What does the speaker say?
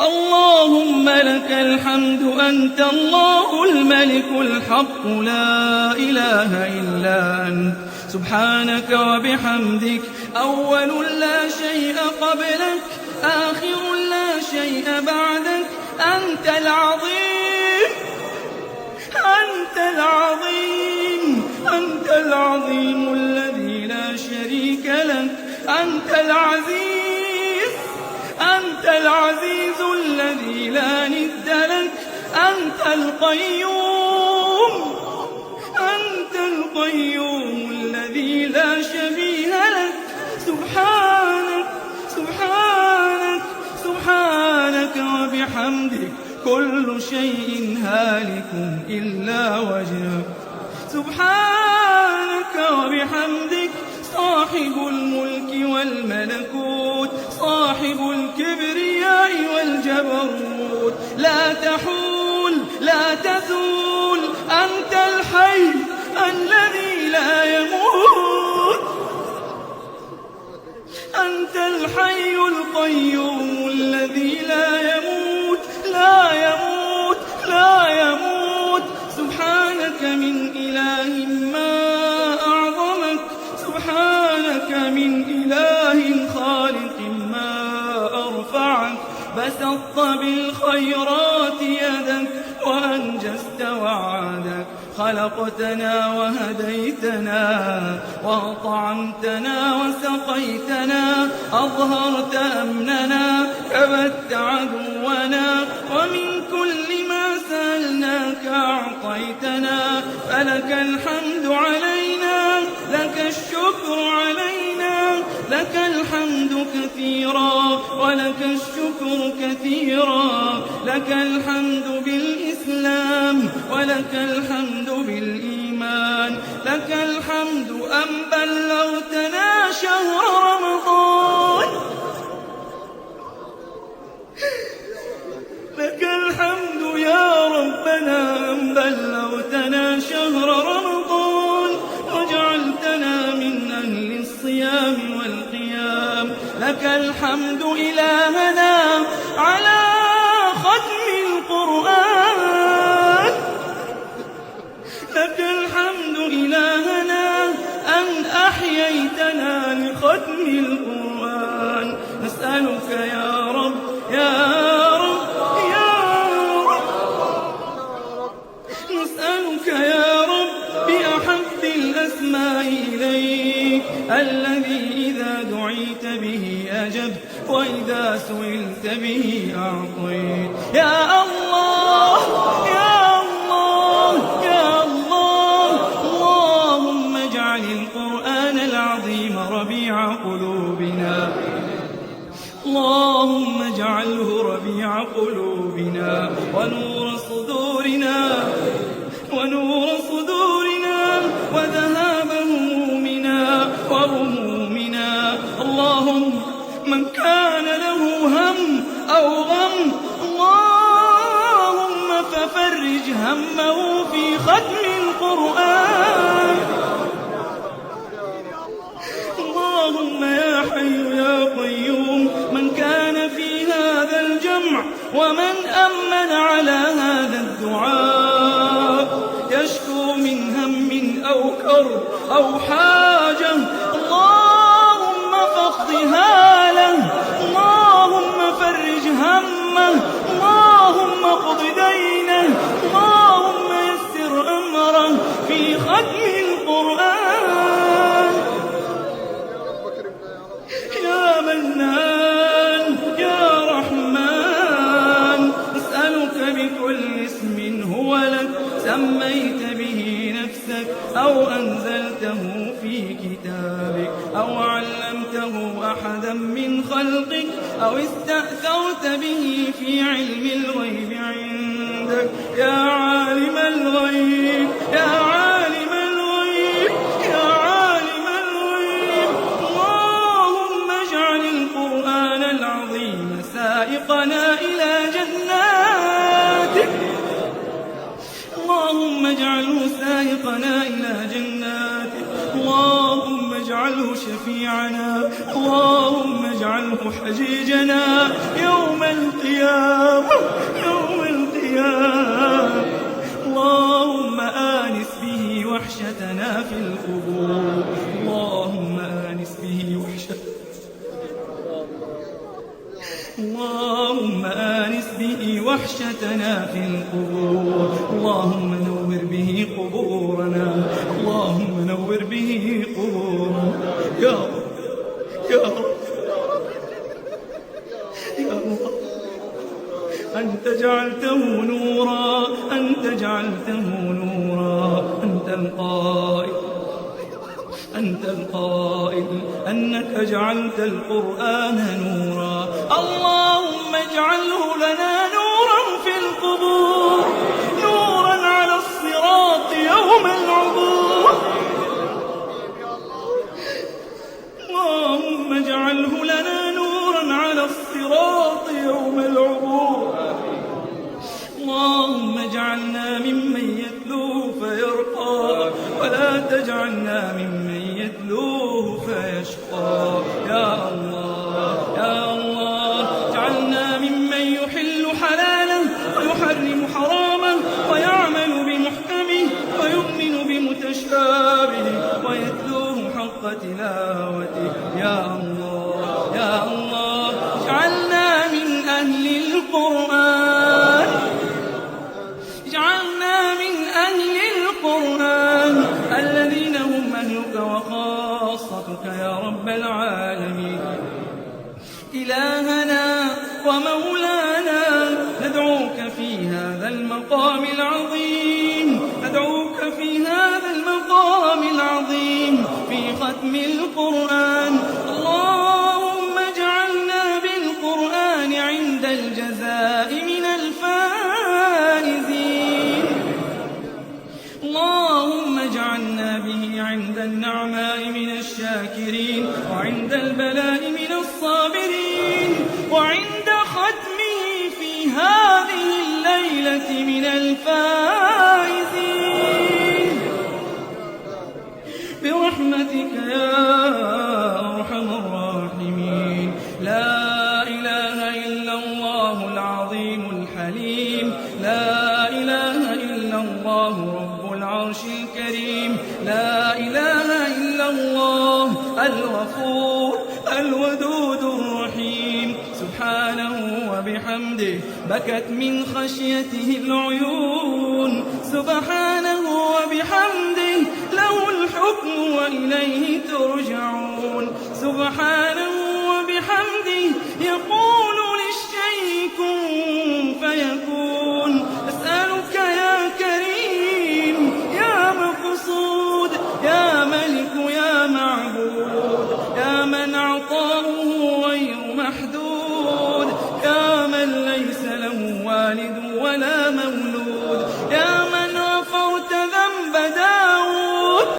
اللهم لك الحمد أنت الله الملك الحق لا إله إلا أنت سبحانك وبحمدك أول لا شيء قبلك آخر لا شيء بعدك أنت العظيم أنت العظيم أنت العظيم الذي لا شريك لك أنت العزيز أنت العزيز الذي لا ند لك أنت القيوم أنت القيوم الذي لا شبيه لك سبحانك سبحانك سبحانك وبحمدك كل شيء هالك إلا وجهك سبحانك وبحمدك صاحب الملك والملكوت صاحب الكبرياء والجبروت لا تحول لا تزول أنت الحي الذي لا يموت أنت الحي القيوم الذي لا يموت لا يموت لا يموت سبحانك من إله ما أعظمك سبحانك من إله خالق ما أرفعك بسطت بالخيرات يدك وأنجزت وعدك خلقتنا وهديتنا وأطعمتنا وسقيتنا أظهرت أمننا كبت عدونا ومن كل ما سألناك أعطيتنا فلك الحمد علينا لك الشكر علينا لك الحمد كثيرا ولك الشكر كثيرا لك الحمد بالإسلام ولك الحمد بالإيمان لك الحمد أن بلغتنا شهر رمضان لك الحمد يا ربنا أن بلغتنا شهر رمضان وجعلتنا من أهل الصيام والقيام لك الحمد إلهنا على ختم القرآن لك الحمد إلهنا أن أحييتنا لختم القرآن نسألك يا رب يا رب يا رب نسألك يا رب بأحب الأسماء إليك الذي إذا دعيت به أجبت وإذا سئلت به أعطيت يا الله يا الله يا الله اللهم اجعل القرآن العظيم ربيع قلوبنا اللهم اجعله ربيع قلوبنا ونور صدورنا وذهاب همومنا وغمومنا اللهم من كان له هم أو غم اللهم ففرج همه في ختم القرآن اللهم يا حي يا قيوم من كان في هذا الجمع ومن أمن على هذا الدعاء يشكو من هم أو كرب أو حاجة اللهم فاقضها له اللهم فرج همه اللهم اقض دينه اللهم يسر أمره في ختم القرآن يا منان يا رحمن نسألك بكل اسم هو لك سميت به نفسك أو أنزلته في كتابك أو علمته أحدا من خلقك أو استأثرت به في علم الغيب عندك يا عالم الغيب يا عالم الغيب يا عالم الغيب اللهم اجعل القرآن العظيم سائقنا إلى جناتك اللهم اجعله سائقنا إلى جناتك اللهم اجعله شفيعنا اللهم اجعله واجعله حجيجنا يوم القيامة يوم القيامة. اللهم آنس به وحشتنا في القبور. اللهم آنس به وحشتنا اللهم آنس به وحشتنا في القبور. اللهم نور به قبورنا. اللهم نور به قبورنا يا رب يا رب يا الله. أنت جعلته نورا أنت جعلته نورا. أنت القائل أنك جعلت القرآن نورا. اللهم اجعله لنا نورا في القبور، نورا على الصراط يوم العبور. اللهم اجعله لنا نورا على الصراط يوم العبور. اللهم اجعلنا ممن يتلوه فيرقى ولا تجعلنا ممن يتلوه فيشقى. يا الله يا الله، اجعلنا ممن يحل حلاله ويحرم حرامه ويعمل بمحكمه ويؤمن بمتشابهه ويتلوه حق تلاوته. يا الله يا الله، اجعلنا من أهل القرآن، اجعلنا من أهل القرآن الذين هم أهلك وخاصتك يا رب العالمين. إلهنا ومولانا، ندعوك في هذا المقام العظيم، ندعوك في هذا المقام العظيم في ختم القرآن. اللهم اجعلنا بالقرآن عند الجزاء من الفائزين. اللهم اجعلنا به عند النعماء من الشاكرين، وعند البلاء من الصابرين، وعند ختمه في هذه الليلة من الفائزين برحمتك يا أرحم الراحمين. لا إله إلا الله العظيم الحليم، لا إله إلا الله رب العرش الكريم، لا إله إلا الله الغفور الودود الرحيم. سبحانه وبحمده بكت من خشيته العيون، سبحانه وبحمده له الحكم وإليه ترجعون. سبحانه وبحمده يقول للشيء كن فيكون. أسألك يا كريم يا مقصود يا ملك يا معبود، يا من عطاؤه غير محدود، يا من ليس له والد ولا